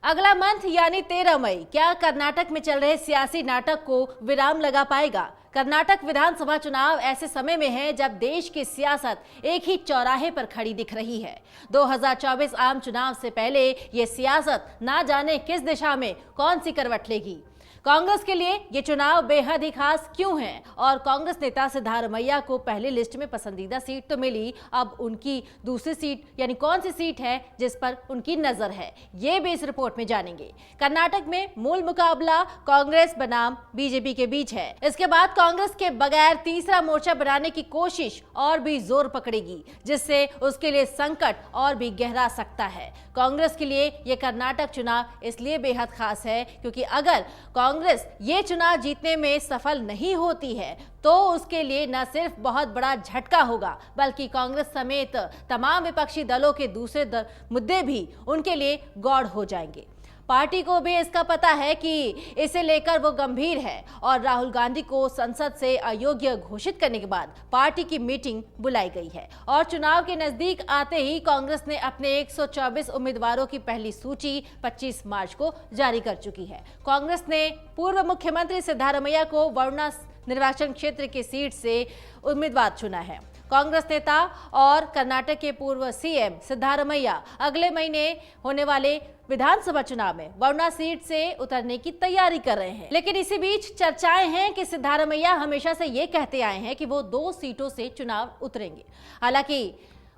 अगला मंथ यानी 13 मई क्या कर्नाटक में चल रहे सियासी नाटक को विराम लगा पाएगा? कर्नाटक विधानसभा चुनाव ऐसे समय में है जब देश की सियासत एक ही चौराहे पर खड़ी दिख रही है। 2024 आम चुनाव से पहले ये सियासत ना जाने किस दिशा में कौन सी करवट लेगी। कांग्रेस के लिए ये चुनाव बेहद ही खास क्यों है और कांग्रेस नेता सिद्धारमैया को पहली लिस्ट में पसंदीदा सीट तो मिली, अब उनकी दूसरी सीट यानी कौन सी सीट है जिस पर उनकी नजर है, ये भी इस रिपोर्ट में जानेंगे। कर्नाटक में मूल मुकाबला कांग्रेस बनाम बीजेपी के बीच है। इसके बाद कांग्रेस के बगैर तीसरा मोर्चा बनाने की कोशिश और भी जोर पकड़ेगी, जिससे उसके लिए संकट और भी गहरा सकता है। कांग्रेस के लिए यह कर्नाटक चुनाव इसलिए बेहद खास है क्योंकि अगर कांग्रेस ये चुनाव जीतने में सफल नहीं होती है तो उसके लिए न सिर्फ बहुत बड़ा झटका होगा बल्कि कांग्रेस समेत तमाम विपक्षी दलों के दूसरे मुद्दे भी उनके लिए गौड़ हो जाएंगे। पार्टी को भी इसका पता है कि इसे लेकर वो गंभीर है और राहुल गांधी को संसद से अयोग्य घोषित करने के बाद पार्टी की मीटिंग बुलाई गई है और चुनाव के नजदीक आते ही कांग्रेस ने अपने 124 उम्मीदवारों की पहली सूची 25 मार्च को जारी कर चुकी है। कांग्रेस ने पूर्व मुख्यमंत्री सिद्धारमैया को वरुणा निर्वाचन क्षेत्र की सीट से उम्मीदवार चुना है। कांग्रेस नेता और कर्नाटक के पूर्व सीएम सिद्धारमैया अगले महीने होने वाले विधानसभा चुनाव में वरुणा सीट से उतरने की तैयारी कर रहे हैं। लेकिन इसी बीच चर्चाएं हैं कि सिद्धारमैया हमेशा से ये कहते आए हैं कि वो 2 सीटों से चुनाव उतरेंगे। हालांकि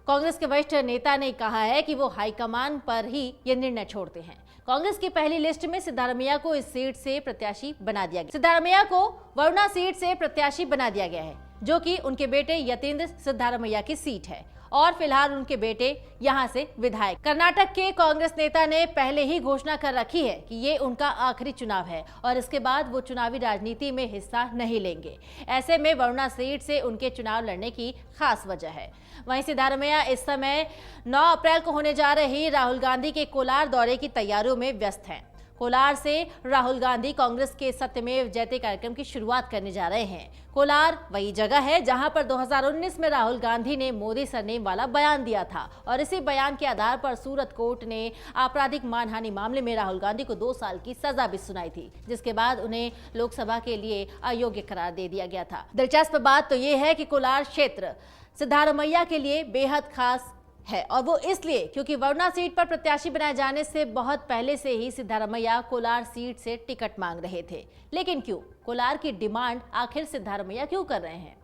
कांग्रेस के वरिष्ठ नेता ने कहा है कि वो हाईकमान पर ही ये निर्णय छोड़ते हैं। कांग्रेस की पहली लिस्ट में सिद्धारमैया को इस सीट से प्रत्याशी बना दिया गया। सिद्धारमैया को वरुणा सीट से प्रत्याशी बना दिया गया है, जो कि उनके बेटे यतीन्द्र सिद्धारमैया की सीट है और फिलहाल उनके बेटे यहां से विधायक। कर्नाटक के कांग्रेस नेता ने पहले ही घोषणा कर रखी है कि ये उनका आखिरी चुनाव है और इसके बाद वो चुनावी राजनीति में हिस्सा नहीं लेंगे। ऐसे में वरुणा सीट से उनके चुनाव लड़ने की खास वजह है। वहीं सिद्धारमैया इस समय 9 अप्रैल को होने जा रही राहुल गांधी के कोलार दौरे की तैयारियों में व्यस्त हैं। कोलार से राहुल गांधी कांग्रेस के सत्यमेव जयते कार्यक्रम की शुरुआत करने जा रहे हैं। कोलार वही जगह है जहां पर 2019 में राहुल गांधी ने मोदी सरनेम वाला बयान दिया था और इसी बयान के आधार पर सूरत कोर्ट ने आपराधिक मानहानि मामले में राहुल गांधी को 2 साल की सजा भी सुनाई थी, जिसके बाद उन्हें लोकसभा के लिए अयोग्य करार दे दिया गया था। दिलचस्प बात तो ये है कि कोलार क्षेत्र सिद्धारमैया के लिए बेहद खास है और वो इसलिए क्योंकि वरुणा सीट पर प्रत्याशी बनाए जाने से बहुत पहले से ही सिद्धारमैया कोलार सीट से टिकट मांग रहे थे। लेकिन क्यों कोलार की डिमांड आखिर सिद्धारमैया क्यों कर रहे हैं?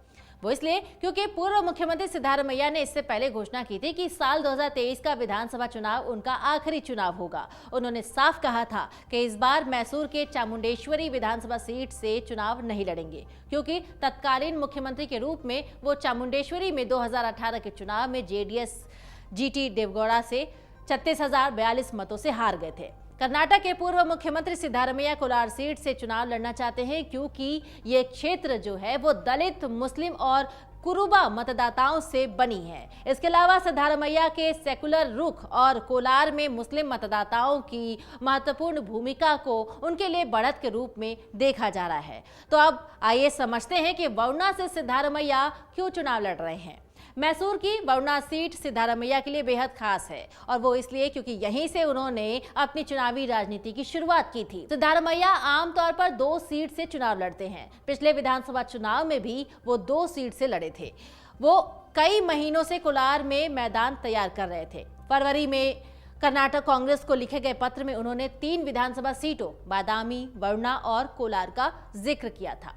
वो इसलिए क्योंकि पूर्व मुख्यमंत्री सिद्धारमैया ने इससे पहले घोषणा की थी कि साल 2023 का विधानसभा चुनाव उनका आखिरी चुनाव होगा। उन्होंने साफ कहा था कि इस बार मैसूर के चामुंडेश्वरी विधानसभा सीट से चुनाव नहीं लड़ेंगे क्योंकि तत्कालीन मुख्यमंत्री के रूप में वो चामुंडेश्वरी में 2018 के चुनाव में जेडीएस जीटी देवगौड़ा से 36,042 मतों से हार गए थे। कर्नाटक के पूर्व मुख्यमंत्री सिद्धारमैया कोलार सीट से चुनाव लड़ना चाहते हैं क्योंकि ये क्षेत्र जो है वो दलित, मुस्लिम और कुरुबा मतदाताओं से बनी है। इसके अलावा सिद्धारमैया के सेकुलर रुख और कोलार में मुस्लिम मतदाताओं की महत्वपूर्ण भूमिका को उनके लिए बढ़त के रूप में देखा जा रहा है। तो अब आइए समझते हैं कि वरुणा से सिद्धारमैया क्यों चुनाव लड़ रहे हैं। मैसूर की वरुणा सीट सिद्धारमैया के लिए बेहद खास है और वो इसलिए क्योंकि यहीं से उन्होंने अपनी चुनावी राजनीति की शुरुआत की थी। सिद्धारमैया आमतौर पर 2 सीट से चुनाव लड़ते हैं। पिछले विधानसभा चुनाव में भी वो 2 सीट से लड़े थे। वो कई महीनों से कोलार में मैदान तैयार कर रहे थे। फरवरी में कर्नाटक कांग्रेस को लिखे गए पत्र में उन्होंने 3 विधानसभा सीटों बादामी, वरुणा और कोलार का जिक्र किया था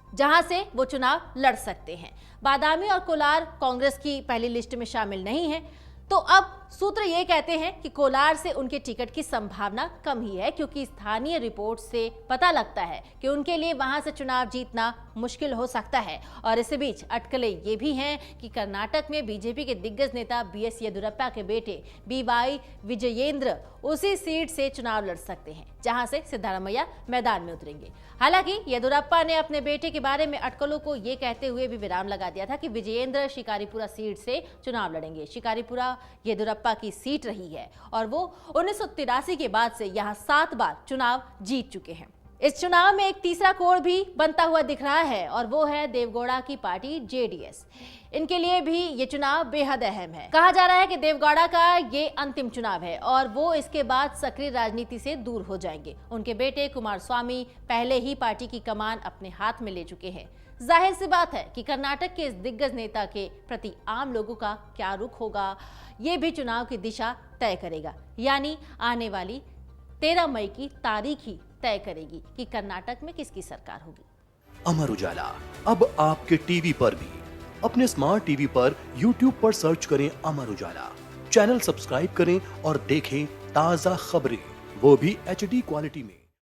जहां से वो चुनाव लड़ सकते हैं। बादामी और कोलार कांग्रेस की पहली लिस्ट में शामिल नहीं है, तो अब सूत्र ये कहते हैं कि कोलार से उनके टिकट की संभावना कम ही है क्योंकि स्थानीय रिपोर्ट से पता लगता है कि उनके लिए वहां से चुनाव जीतना मुश्किल हो सकता है। और इसी बीच अटकलें ये भी हैं कि कर्नाटक में बीजेपी के दिग्गज नेता बीएस येदियुरप्पा के बेटे बीवाई विजयेंद्र उसी सीट से चुनाव लड़ सकते हैं जहां से सिद्धारमैया मैदान में उतरेंगे। हालांकि येदियुरप्पा ने अपने बेटे के बारे में अटकलों को ये कहते हुए भी विराम लगा दिया था कि विजयेंद्र शिकारीपुरा सीट से चुनाव लड़ेंगे। शिकारीपुरा येदियुरप्पा की सीट रही है और वो 1983 के बाद से यहां 7 बार चुनाव जीत चुके हैं। इस चुनाव में एक तीसरा कोण भी बनता हुआ दिख रहा है और वो है देवगौड़ा की पार्टी जेडीएस। इनके लिए भी ये चुनाव बेहद अहम है। कहा जा रहा है कि देवगौड़ा का ये अंतिम चुनाव है और वो इसके बाद सक्रिय राजनीति से दूर हो जाएंगे। उनके बेटे कुमारस्वामी पहले ही पार्टी की कमान अपने हाथ में ले चुके हैं। जाहिर सी बात है कि कर्नाटक के इस दिग्गज नेता के प्रति आम लोगों का क्या रुख होगा, ये भी चुनाव की दिशा तय करेगा। यानी आने वाली 13 मई की तारीख ही तय करेगी कि कर्नाटक में किसकी सरकार होगी। अमर उजाला अब आपके टीवी पर भी। अपने स्मार्ट टीवी पर YouTube पर सर्च करें अमर उजाला, चैनल सब्सक्राइब करें और देखें ताजा खबरें, वो भी HD क्वालिटी में।